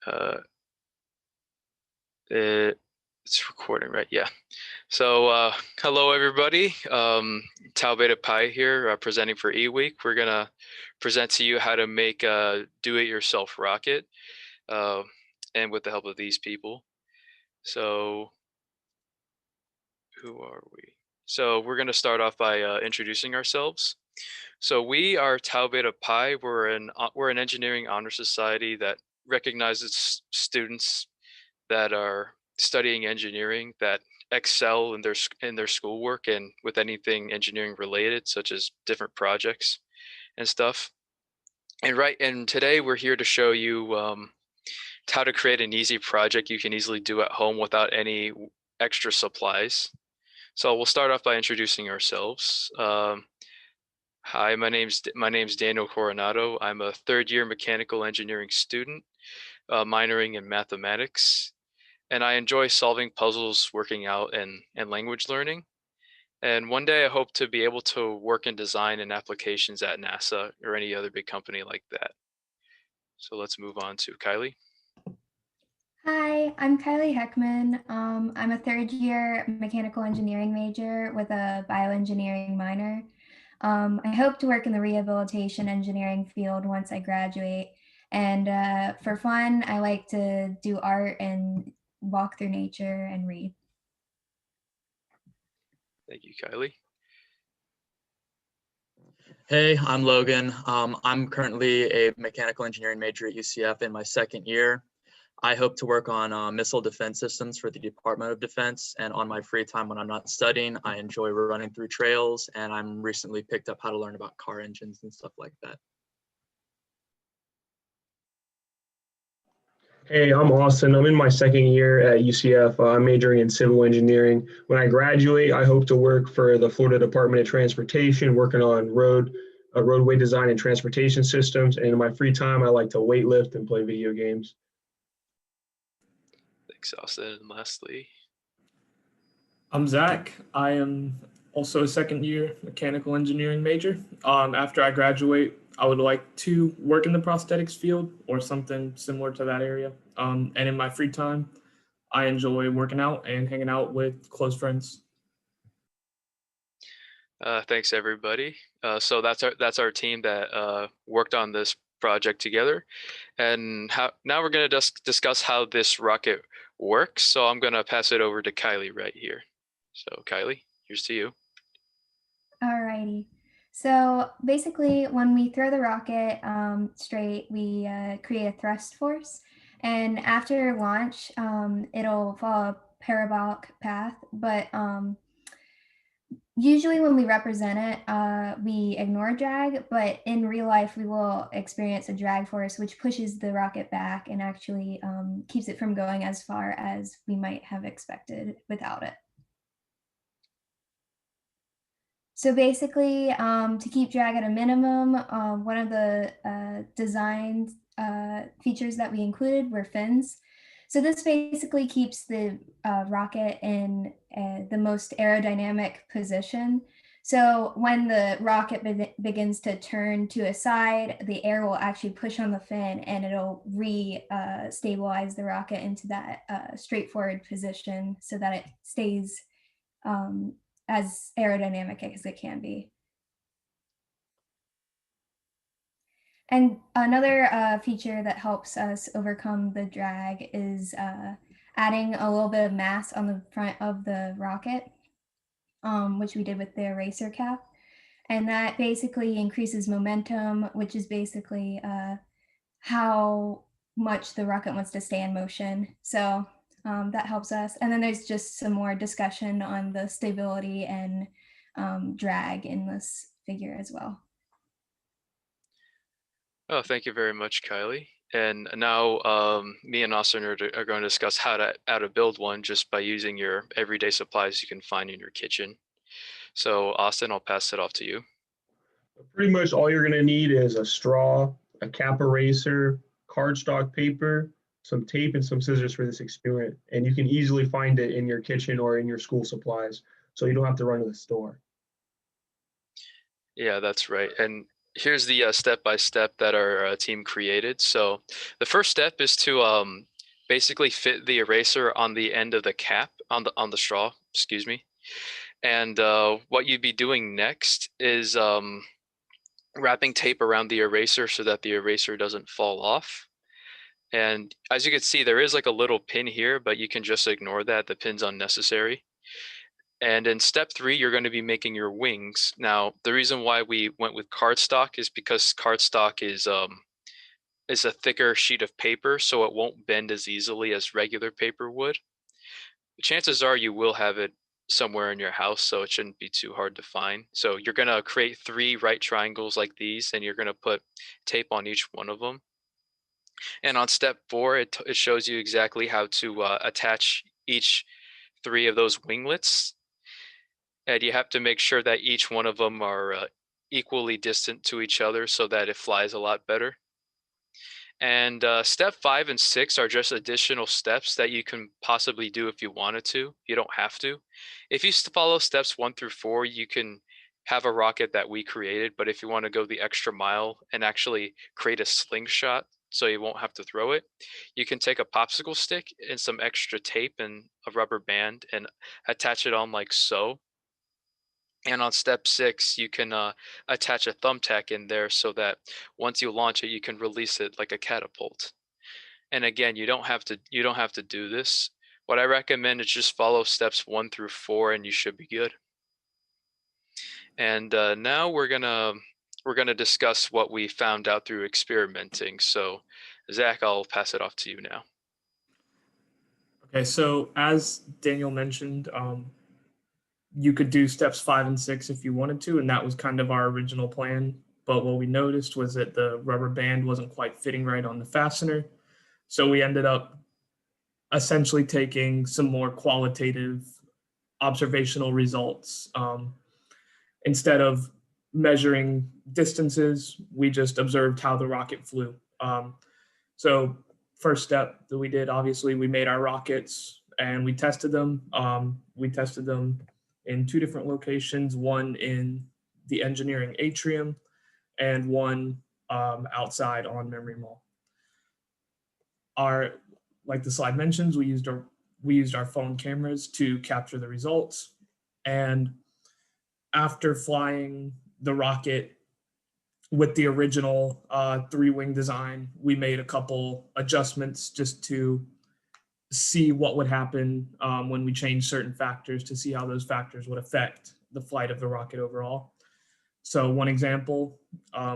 Uh, it, it's recording, right? Yeah. So, hello everybody. Tau Beta Pi here, presenting for eWeek. We're gonna present to you how to make a do-it-yourself rocket, uh, and with the help of these people. So, who are we? So we're gonna start off by introducing ourselves. So we are Tau Beta Pi. We're an engineering honor society that recognizes students that are studying engineering that excel in their schoolwork and with anything engineering related, such as different projects and stuff. And today we're here to show you how to create an easy project you can easily do at home without any extra supplies. So we'll start off by introducing ourselves. Hi, my name's Daniel Coronado. I'm a third-year mechanical engineering student, minoring in mathematics, and I enjoy solving puzzles, working out, and language learning. And one day I hope to be able to work in design and applications at NASA or any other big company like that. So let's move on to Kylie. Hi, I'm Kylie Heckman. I'm a third-year mechanical engineering major with a bioengineering minor. I hope to work in the rehabilitation engineering field once I graduate. And for fun, I like to do art and walk through nature and read. Thank you, Kylie. Hey, I'm Logan. I'm currently a mechanical engineering major at UCF in my second year. I hope to work on missile defense systems for the Department of Defense. And on my free time when I'm not studying, I enjoy running through trails, and I'm recently picked up how to learn about car engines and stuff like that. Hey, I'm Austin. I'm in my second year at UCF. I'm majoring in civil engineering. When I graduate, I hope to work for the Florida Department of Transportation, working on roadway design and transportation systems. And in my free time, I like to weightlift and play video games. Thanks, Austin. And lastly, I'm Zach. I am also a second year mechanical engineering major. After I graduate, I would like to work in the prosthetics field or something similar to that area. And in my free time, I enjoy working out and hanging out with close friends. thanks everybody. So that's our team that worked on this project together, and now we're going to discuss how this rocket works. So I'm going to pass it over to Kylie right here. So Kylie, here's to you. Alrighty. So basically, when we throw the rocket straight, we create a thrust force. And after launch, it'll follow a parabolic path. But usually when we represent it, we ignore drag. But in real life, we will experience a drag force, which pushes the rocket back and actually keeps it from going as far as we might have expected without it. So basically, to keep drag at a minimum, one of the design features that we included were fins. So this basically keeps the rocket in the most aerodynamic position. So when the rocket begins to turn to a side, the air will actually push on the fin and it'll re-stabilize the rocket into that straightforward position so that it stays as aerodynamic as it can be. And another feature that helps us overcome the drag is adding a little bit of mass on the front of the rocket, which we did with the eraser cap. And that basically increases momentum, which is basically how much the rocket wants to stay in motion. So that helps us. And then there's just some more discussion on the stability and drag in this figure as well. Oh, thank you very much, Kylie. And now me and Austin are going to discuss how to build one just by using your everyday supplies you can find in your kitchen. So Austin, I'll pass it off to you. Pretty much all you're going to need is a straw, a cap eraser, cardstock paper, some tape, and some scissors for this experiment. And you can easily find it in your kitchen or in your school supplies, so you don't have to run to the store. Yeah, that's right. And here's the step-by-step that our team created. So the first step is to basically fit the eraser on the end of the cap on the straw, excuse me. And what you'd be doing next is wrapping tape around the eraser so that the eraser doesn't fall off. And as you can see, there is like a little pin here, but you can just ignore that. The pin's unnecessary. And in step 3, you're going to be making your wings. Now, the reason why we went with cardstock is because cardstock is a thicker sheet of paper, so it won't bend as easily as regular paper would. Chances are you will have it somewhere in your house, so it shouldn't be too hard to find. So you're going to create 3 right triangles like these, and you're going to put tape on each one of them. And on step 4, it shows you exactly how to attach each 3 of those winglets. And you have to make sure that each one of them are equally distant to each other so that it flies a lot better. And step 5 and 6 are just additional steps that you can possibly do if you wanted to. You don't have to. If you follow steps 1 through 4, you can have a rocket that we created. But if you want to go the extra mile and actually create a slingshot so you won't have to throw it, you can take a popsicle stick and some extra tape and a rubber band and attach it on like so. And on step 6, you can attach a thumbtack in there so that once you launch it, you can release it like a catapult. And again, you don't have to do this. What I recommend is just follow steps 1 through 4, and you should be good. And now we're gonna discuss what we found out through experimenting. So, Zach, I'll pass it off to you now. Okay, so as Daniel mentioned, you could do steps 5 and 6 if you wanted to, and that was kind of our original plan. But what we noticed was that the rubber band wasn't quite fitting right on the fastener. So we ended up essentially taking some more qualitative observational results. Instead of measuring distances, we just observed how the rocket flew. So first step that we did, obviously, we made our rockets and we tested them. We tested them in 2 different locations, one in the engineering atrium and one outside on Memory Mall. Like the slide mentions, we used our phone cameras to capture the results. And after flying the rocket with the original 3-wing design, we made a couple adjustments just to see what would happen when we changed certain factors to see how those factors would affect the flight of the rocket overall. So one example,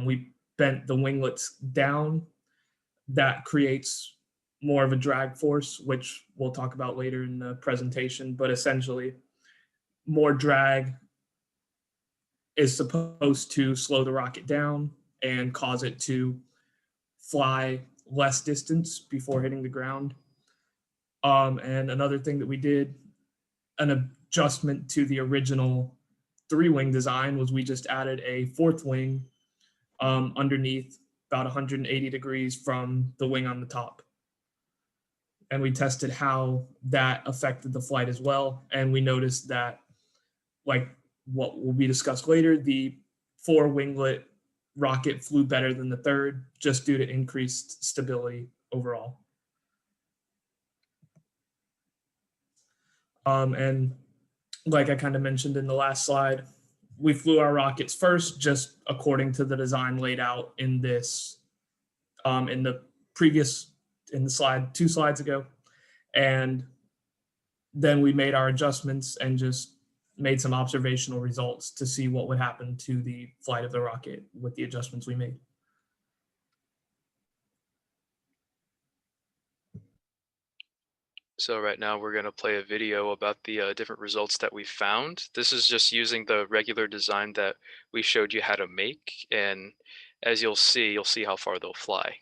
we bent the winglets down. That creates more of a drag force, which we'll talk about later in the presentation, but essentially more drag is supposed to slow the rocket down and cause it to fly less distance before hitting the ground. And another thing that we did, an adjustment to the original 3-wing design, was we just added a 4th wing underneath about 180 degrees from the wing on the top. And we tested how that affected the flight as well. And we noticed that, like what will be discussed later, the 4-winglet rocket flew better than the 3rd just due to increased stability overall. And like I kind of mentioned in the last slide, we flew our rockets first, just according to the design laid out in this, in the slide 2 slides ago. And then we made our adjustments and just made some observational results to see what would happen to the flight of the rocket with the adjustments we made. So right now we're going to play a video about the different results that we found. This is just using the regular design that we showed you how to make. And as you'll see how far they'll fly.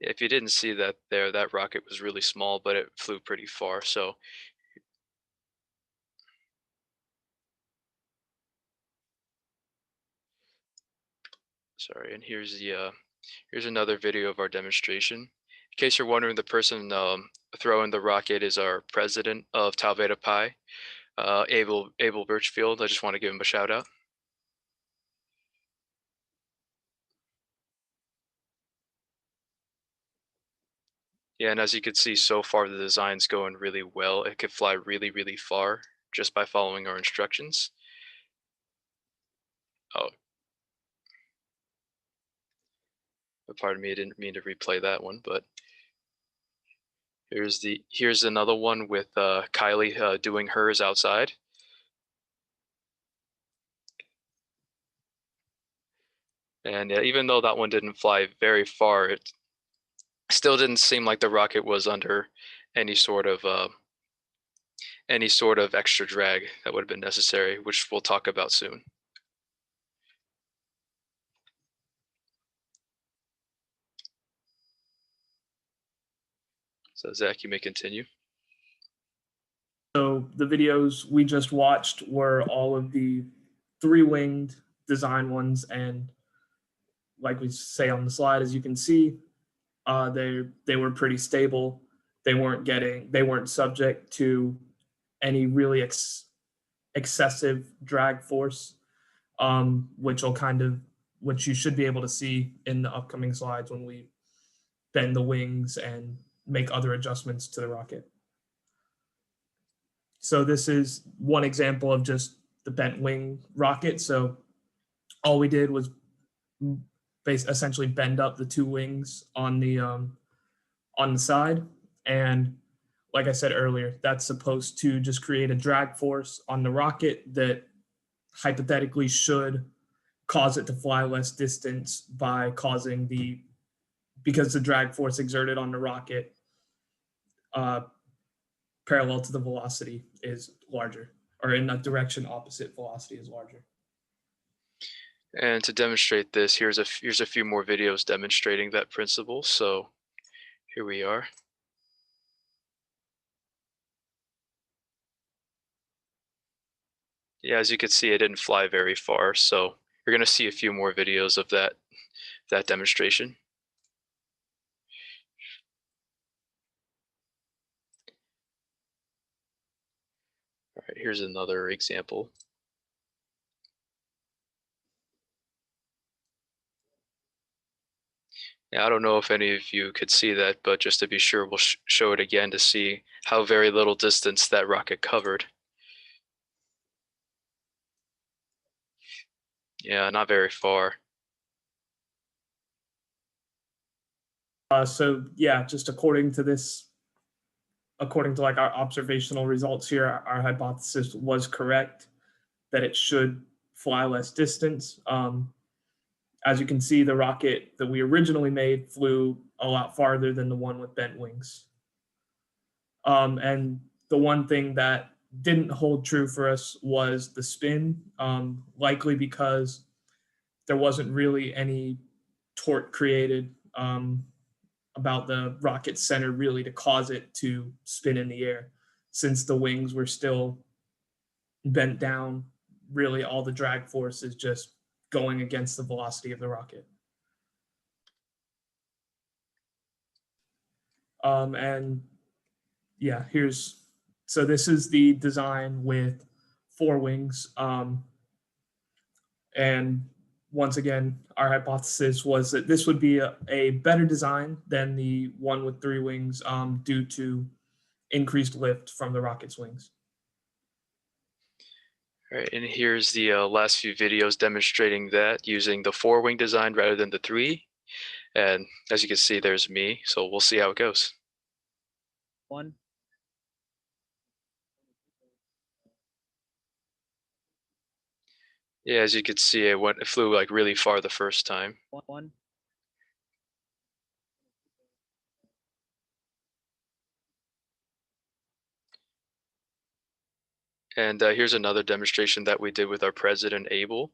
If you didn't see that there, that rocket was really small, but it flew pretty far. So sorry, and here's another video of our demonstration. case you're wondering, the person throwing the rocket is our president of Tau Beta Pi, Abel Birchfield. I just want to give him a shout out. Yeah, and as you can see so far, the design's going really well. It could fly really, really far just by following our instructions. Oh, pardon me, I didn't mean to replay that one, but here's another one with Kylie doing hers outside. And even though that one didn't fly very far, it still didn't seem like the rocket was under any sort of extra drag that would have been necessary, which we'll talk about soon. So Zach, you may continue. So the videos we just watched were all of the 3-winged design ones, and like we say on the slide, as you can see, they were pretty stable. They weren't subject to any really excessive drag force, which you should be able to see in the upcoming slides when we bend the wings and make other adjustments to the rocket. So this is one example of just the bent wing rocket. So all we did was essentially bend up the 2 wings on the side. And like I said earlier, that's supposed to just create a drag force on the rocket that hypothetically should cause it to fly less distance by because the drag force exerted on the rocket parallel to the velocity is larger, or in a direction opposite velocity is larger. And to demonstrate this, here's a few more videos demonstrating that principle. So here we are. Yeah, as you can see, it didn't fly very far. So you're going to see a few more videos of that demonstration. All right, here's another example. Yeah, I don't know if any of you could see that, but just to be sure, we'll show it again to see how very little distance that rocket covered. Yeah, not very far. So yeah, just according to like our observational results here, our hypothesis was correct that it should fly less distance. As you can see, the rocket that we originally made flew a lot farther than the one with bent wings. And the one thing that didn't hold true for us was the spin, likely because there wasn't really any torque created about the rocket center really to cause it to spin in the air. Since the wings were still bent down, really all the drag force is just going against the velocity of the rocket. And yeah, so this is the design with 4 wings. And once again, our hypothesis was that this would be a better design than the one with 3 wings due to increased lift from the rocket's wings. All right, and here's the last few videos demonstrating that using the 4-wing design rather than the 3. And as you can see, there's me. So we'll see how it goes. 1. Yeah, as you could see, it flew like really far the first time. 1. And here's another demonstration that we did with our president, Abel.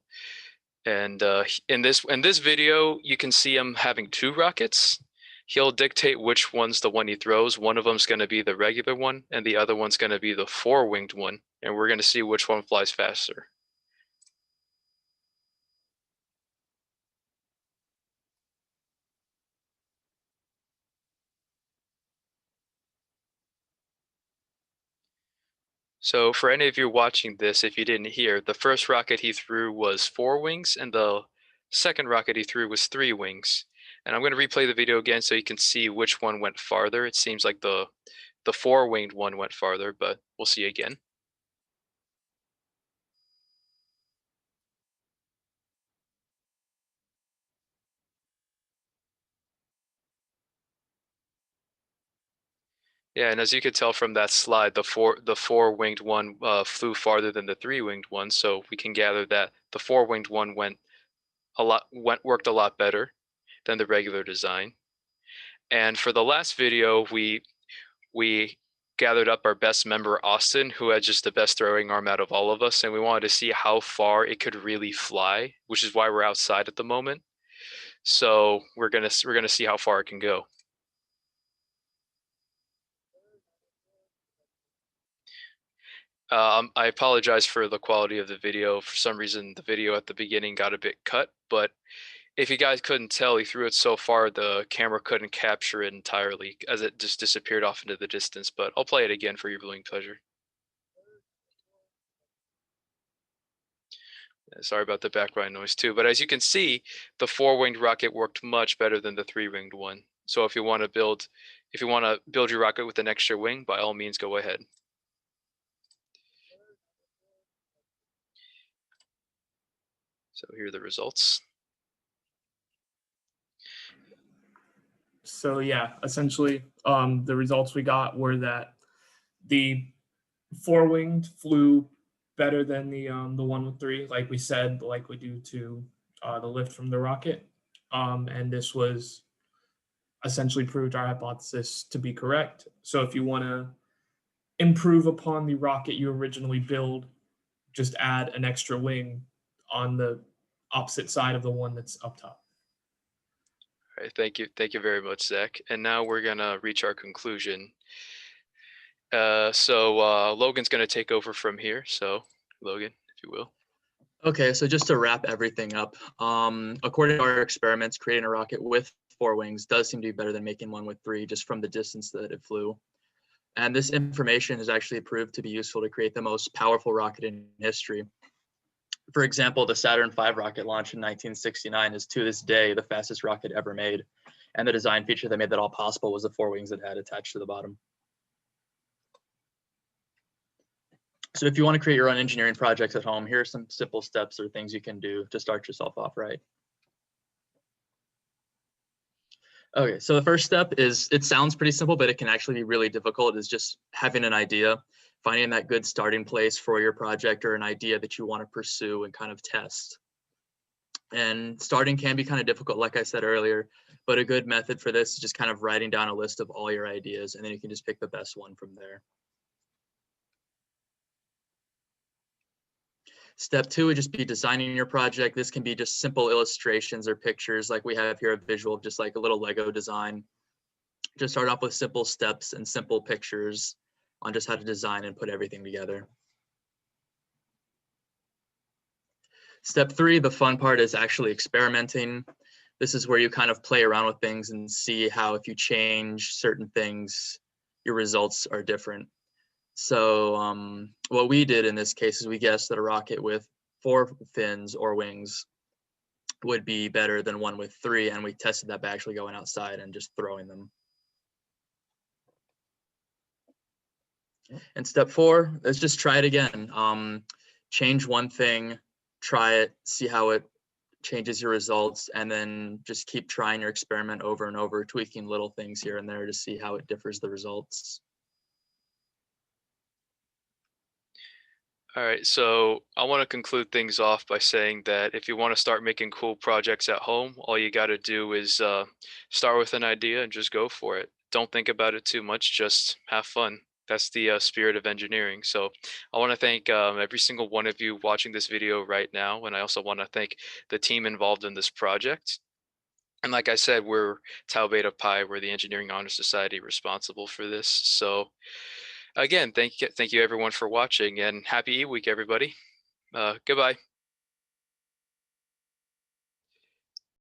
And in this video, you can see him having 2 rockets. He'll dictate which one's the one he throws. One of them's going to be the regular one, and the other one's going to be the 4-winged one. And we're going to see which one flies faster. So for any of you watching this, if you didn't hear, the first rocket he threw was 4 wings and the second rocket he threw was 3 wings. And I'm going to replay the video again so you can see which one went farther. It seems like the 4-winged one went farther, but we'll see again. Yeah, and as you could tell from that slide, the 4-winged one flew farther than the 3-winged one, so we can gather that the 4-winged one worked a lot better than the regular design. And for the last video, we gathered up our best member, Austin, who had just the best throwing arm out of all of us, and we wanted to see how far it could really fly, which is why we're outside at the moment. So we're gonna see how far it can go. I apologize for the quality of the video. For some reason, the video at the beginning got a bit cut, but if you guys couldn't tell, he threw it so far the camera couldn't capture it entirely as it just disappeared off into the distance, but I'll play it again for your viewing pleasure. Sorry about the background noise too, but as you can see, the 4-winged rocket worked much better than the 3-winged one. So if you want to build your rocket with an extra wing, by all means, go ahead. So here are the results. So yeah, essentially, the results we got were that the 4-winged flew better than the one with 3, like we said, like we do to the lift from the rocket, and this was essentially proved our hypothesis to be correct. So if you want to improve upon the rocket you originally build, just add an extra wing on the opposite side of the one that's up top. All right, thank you very much, Zach. And now we're gonna reach our conclusion. So Logan's gonna take over from here. So Logan, if you will. Okay, so just to wrap everything up, according to our experiments, creating a rocket with 4 wings does seem to be better than making one with 3, just from the distance that it flew. And this information has actually proved to be useful to create the most powerful rocket in history. For example, the Saturn V rocket launched in 1969 is to this day the fastest rocket ever made. And the design feature that made that all possible was the 4 wings it had attached to the bottom. So if you want to create your own engineering projects at home, here are some simple steps or things you can do to start yourself off right. Okay, so the first step is, it sounds pretty simple, but it can actually be really difficult, is just having an idea, finding that good starting place for your project or an idea that you want to pursue and kind of test. And starting can be kind of difficult, like I said earlier, but a good method for this is just kind of writing down a list of all your ideas, and then you can just pick the best one from there. Step 2 would just be designing your project. This can be just simple illustrations or pictures, like we have here a visual of just like a little Lego design. Just start off with simple steps and simple pictures on just how to design and put everything together. Step 3, the fun part, is actually experimenting. This is where you kind of play around with things and see how, if you change certain things, your results are different. So what we did in this case is we guessed that a rocket with 4 fins or wings would be better than one with 3, and we tested that by actually going outside and just throwing them. And step 4, let's just try it again. Change one thing, try it, see how it changes your results, and then just keep trying your experiment over and over, tweaking little things here and there to see how it differs the results. All right, so I want to conclude things off by saying that if you want to start making cool projects at home, all you got to do is start with an idea and just go for it. Don't think about it too much, just have fun. That's the spirit of engineering. So I want to thank every single one of you watching this video right now, and I also want to thank the team involved in this project. And like I said, we're Tau Beta Pi, we're the Engineering Honor Society responsible for this. So again, thank you everyone for watching, and happy E-Week, everybody. Goodbye.